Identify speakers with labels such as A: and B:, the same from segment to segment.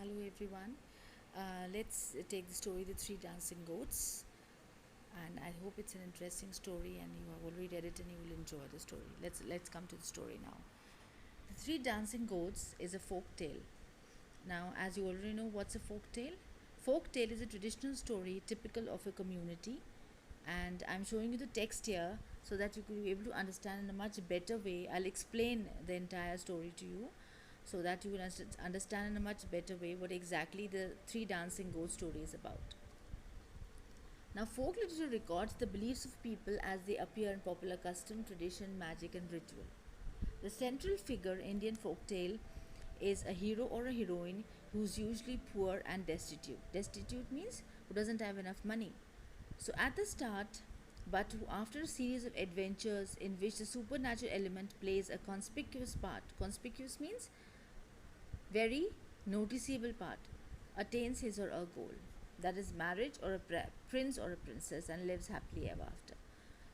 A: Hello everyone. Let's take the story The Three Dancing Goats. And I hope it's an interesting story and you have already read it and you will enjoy the story. Let's come to the story now. The Three Dancing Goats is a folk tale. Now, as you already know, what's a folk tale? Folk tale is a traditional story typical of a community, and I'm showing you the text here so that you could be able to understand in a much better way. I'll explain the entire story to you so that you will understand in a much better way what exactly the Three Dancing Ghost story is about. Now, folk literature records the beliefs of people as they appear in popular custom, tradition, magic, and ritual. The central figure in Indian folktale is a hero or a heroine who's usually poor and destitute. Destitute means who doesn't have enough money. So at the start, but who after a series of adventures in which the supernatural element plays a conspicuous part. Conspicuous means very noticeable part, attains his or her goal, that is marriage or a prince or a princess, and lives happily ever after.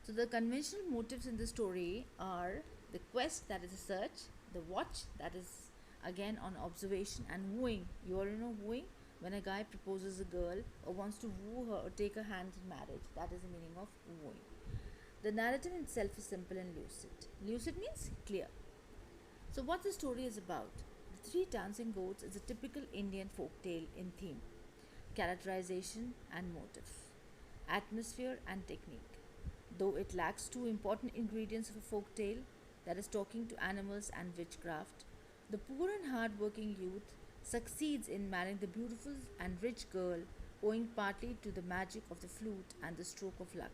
A: So the conventional motives in the story are the quest, that is a search, the watch, that is again on observation, and wooing. You already know wooing, when a guy proposes a girl or wants to woo her or take her hand in marriage, that is the meaning of wooing. The narrative itself is simple and lucid. Lucid means clear. So, what the story is about? The Three Dancing Goats is a typical Indian folk tale in theme, characterization and motive, atmosphere and technique. Though it lacks two important ingredients of a folk tale, that is, talking to animals and witchcraft, the poor and hard working youth succeeds in marrying the beautiful and rich girl owing partly to the magic of the flute and the stroke of luck,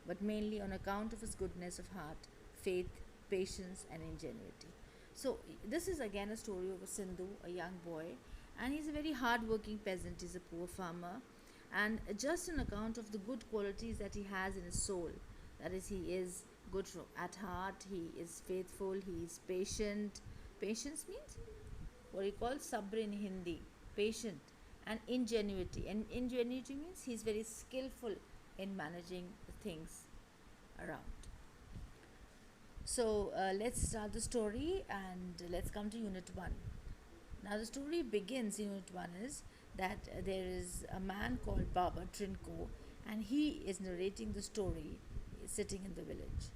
A: but mainly on account of his goodness of heart, faith, patience, and ingenuity. So, this is again a story of a Sindhu, a young boy, and he's a very hard working peasant, he's a poor farmer, and just on account of the good qualities that he has in his soul, that is, he is good at heart, he is faithful, he is patient. Patience means what he calls sabr in Hindi, patient, and ingenuity. And ingenuity means he's very skillful in managing things around. So let's start the story and let's come to Unit 1. Now, the story begins in Unit 1 is that there is a man called Baba Trinko, and he is narrating the story sitting in the village.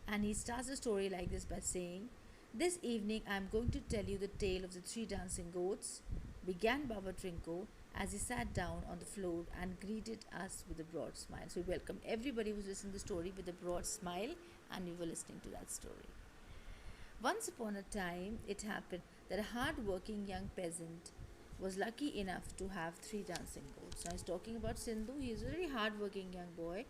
A: And he starts the story like this by saying, "This evening I am going to tell you the tale of the three dancing goats," began Baba Trinko as he sat down on the floor and greeted us with a broad smile. So, we welcome everybody who's listening to the story with a broad smile, and we were listening to that story. Once upon a time, it happened that a hard working young peasant was lucky enough to have three dancing goats. Now, he's talking about Sindhu. He is a very hard working young boy,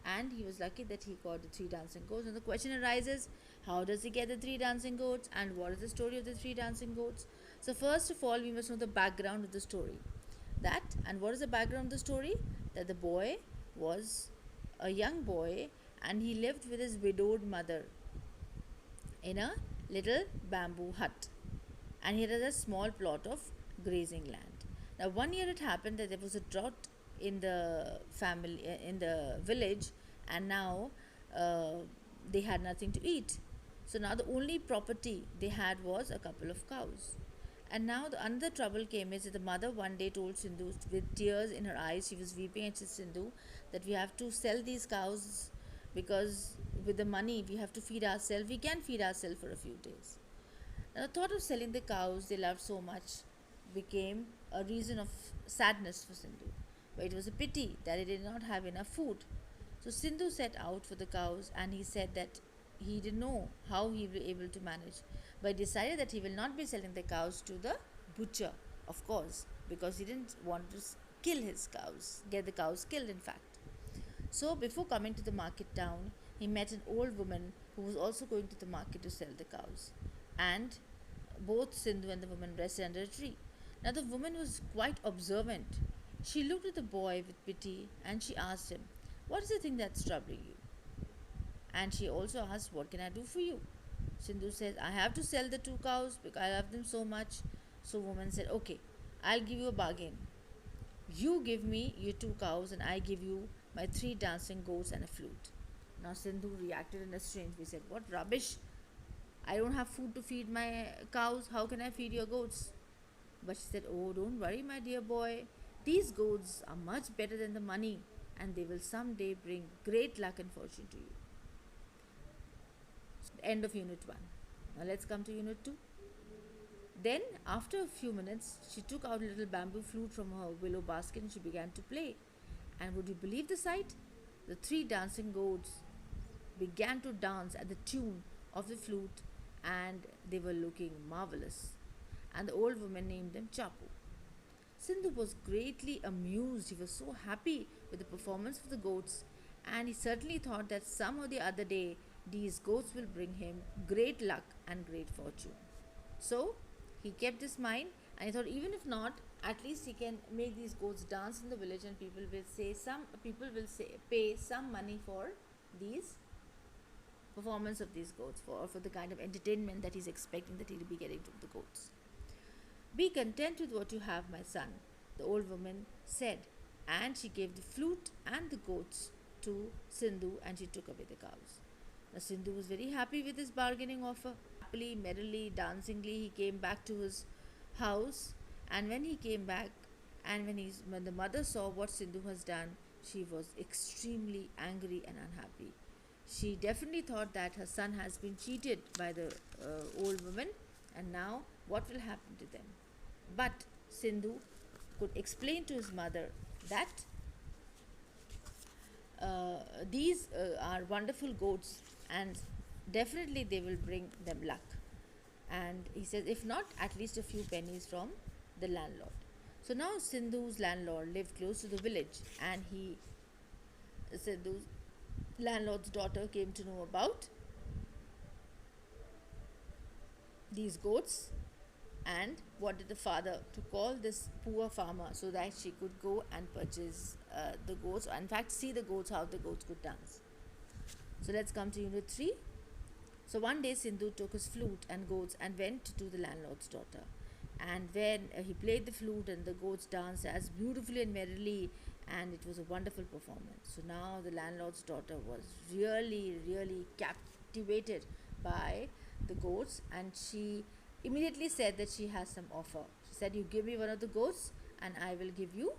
A: and he was lucky that he got the three dancing goats. And the question arises, how does he get the three dancing goats, and what is the story of the three dancing goats? So, first of all, we must know the background of the story. And what is the background of the story? That the boy was a young boy and he lived with his widowed mother in a little bamboo hut, and he had a small plot of grazing land. Now, one year it happened that there was a drought in the family in the village, and now uh, they had nothing to eat. So now the only property they had was a couple of cows. And now the another trouble came is that the mother one day told Sindhu with tears in her eyes, she was weeping, and she said, Sindhu, that we have to sell these cows because with the money we have to feed ourselves. We can feed ourselves for a few days. Now, the thought of selling the cows they loved so much became a reason of sadness for Sindhu. But it was a pity that he did not have enough food. So Sindhu set out for the cows, and he said that he didn't know how he will be able to manage. But he decided that he will not be selling the cows to the butcher, of course, because he didn't want to kill his cows, get the cows killed, in fact. So, before coming to the market town, he met an old woman who was also going to the market to sell the cows. And both Sindhu and the woman rested under a tree. Now, the woman was quite observant. She looked at the boy with pity and she asked him, "What is the thing that's troubling you?" And she also asked, "What can I do for you?" Sindhu says, "I have to sell the two cows because I love them so much." So, woman said, "Okay, I'll give you a bargain. You give me your two cows, and I give you my three dancing goats and a flute." Now, Sindhu reacted in a strange way. He said, "What rubbish! I don't have food to feed my cows. How can I feed your goats?" But she said, "Oh, don't worry, my dear boy. These goats are much better than the money, and they will someday bring great luck and fortune to you." End of Unit 1. Now let's come to Unit 2. Then, after a few minutes, she took out a little bamboo flute from her willow basket and she began to play. And would you believe the sight? The three dancing goats began to dance at the tune of the flute, and they were looking marvelous. And the old woman named them Chapu. Sindhu was greatly amused. He was so happy with the performance of the goats, and he certainly thought that some or the other day these goats will bring him great luck and great fortune. So he kept this mind, and he thought, even if not, at least he can make these goats dance in the village, and people will say pay some money for these performance of these goats, for the kind of entertainment that he's expecting that he'll be getting from the goats. "Be content with what you have, my son," the old woman said, and she gave the flute and the goats to Sindhu, and she took away the cows. Now Sindhu was very happy with his bargaining offer. Happily, merrily, dancingly, he came back to his house, and when he came back, and when the mother saw what Sindhu has done, she was extremely angry and unhappy. She definitely thought that her son has been cheated by the old woman, and now what will happen to them? But Sindhu could explain to his mother that these are wonderful goats, and definitely they will bring them luck. And he says, if not, at least a few pennies from the landlord. So now Sindhu's landlord lived close to the village, and Sindhu's landlord's daughter came to know about these goats and wanted the father to call this poor farmer so that she could go and purchase the goats, or in fact see the goats, how the goats could dance. So let's come to Unit 3. So one day Sindhu took his flute and goats and went to the landlord's daughter. And when he played the flute, and the goats danced as beautifully and merrily, and it was a wonderful performance. So now the landlord's daughter was really, really captivated by the goats, and she immediately said that she has some offer. She said, "You give me one of the goats, and I will give you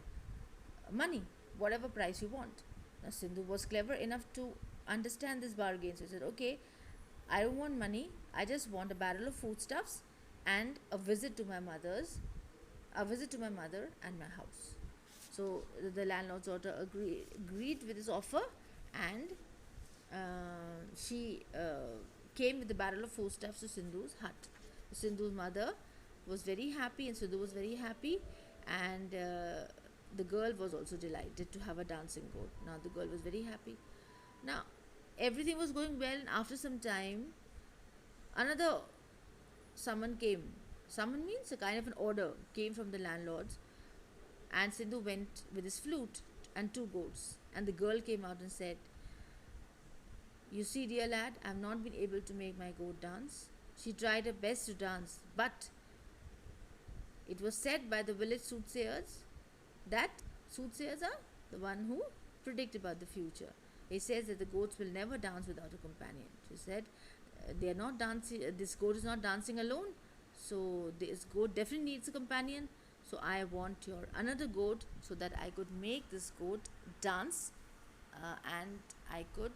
A: money, whatever price you want." Now Sindhu was clever enough to understand this bargain. So he said, "Okay, I don't want money. I just want a barrel of foodstuffs and a visit to my mother and my house." So the landlord's daughter agreed with his offer, and she came with the barrel of foodstuffs to Sindhu's hut. Sindhu's mother was very happy, and Sindhu was very happy, and the girl was also delighted to have a dancing goat. Now the girl was very happy. Now everything was going well, and after some time, another summon came. Summon means a kind of an order came from the landlords, and Sindhu went with his flute and two goats, and the girl came out and said, "You see, dear lad, I have not been able to make my goat dance. She tried her best to dance, but it was said by the village soothsayers that soothsayers are the one who predict about the future. It says that the goats will never dance without a companion." She said, "They are not dancing. This goat is not dancing alone. So this goat definitely needs a companion. So I want your another goat so that I could make this goat dance, and I could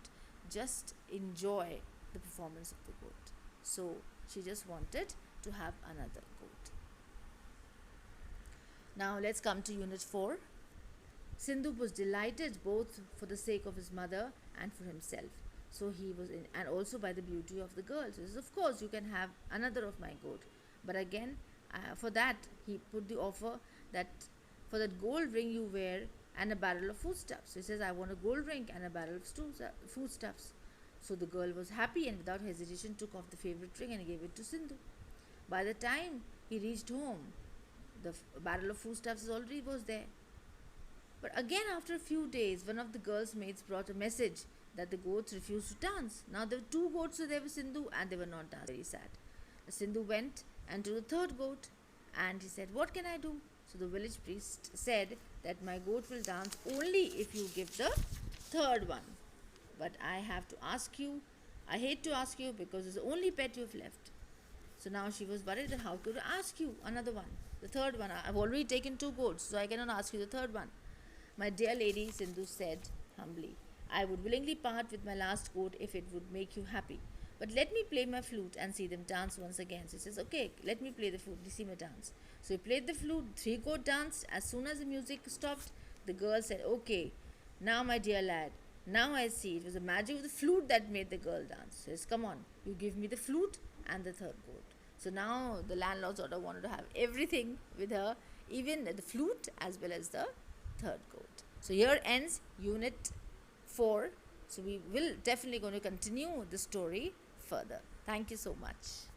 A: just enjoy the performance of the goat." So she just wanted to have another goat. Now let's come to Unit 4. Sindhu was delighted both for the sake of his mother and for himself. So he was in, and also by the beauty of the girl. So he says, "Of course, you can have another of my goat, but again, for that he put the offer that for that gold ring you wear and a barrel of foodstuffs." So he says, "I want a gold ring and a barrel of foodstuffs." So the girl was happy, and without hesitation took off the favorite ring and gave it to Sindhu. By the time he reached home, the barrel of foodstuffs already was there. But again, after a few days, one of the girl's maids brought a message that the goats refused to dance. Now there were two goats there with Sindhu, and they were not dancing. Very sad. Sindhu went and to the third goat, and he said, "What can I do?" So the village priest said that my goat will dance only if you give the third one. But I have to ask you, I hate to ask you because it's the only pet you've left. So now she was worried that how could I ask you another one? The third one, I've already taken two goats, so I cannot ask you the third one. My dear lady, Sindhu said humbly, I would willingly part with my last goat if it would make you happy. But let me play my flute and see them dance once again. So he says, okay, let me play the flute, see me dance. So he played the flute, three goat danced. As soon as the music stopped, the girl said, okay, now my dear lad, now I see it was the magic of the flute that made the girl dance. He says, come on, you give me the flute and the third goat. So now the landlord's daughter wanted to have everything with her, even the flute as well as the third goat. So here ends unit 4. So we will definitely going to continue the story further. Thank you so much.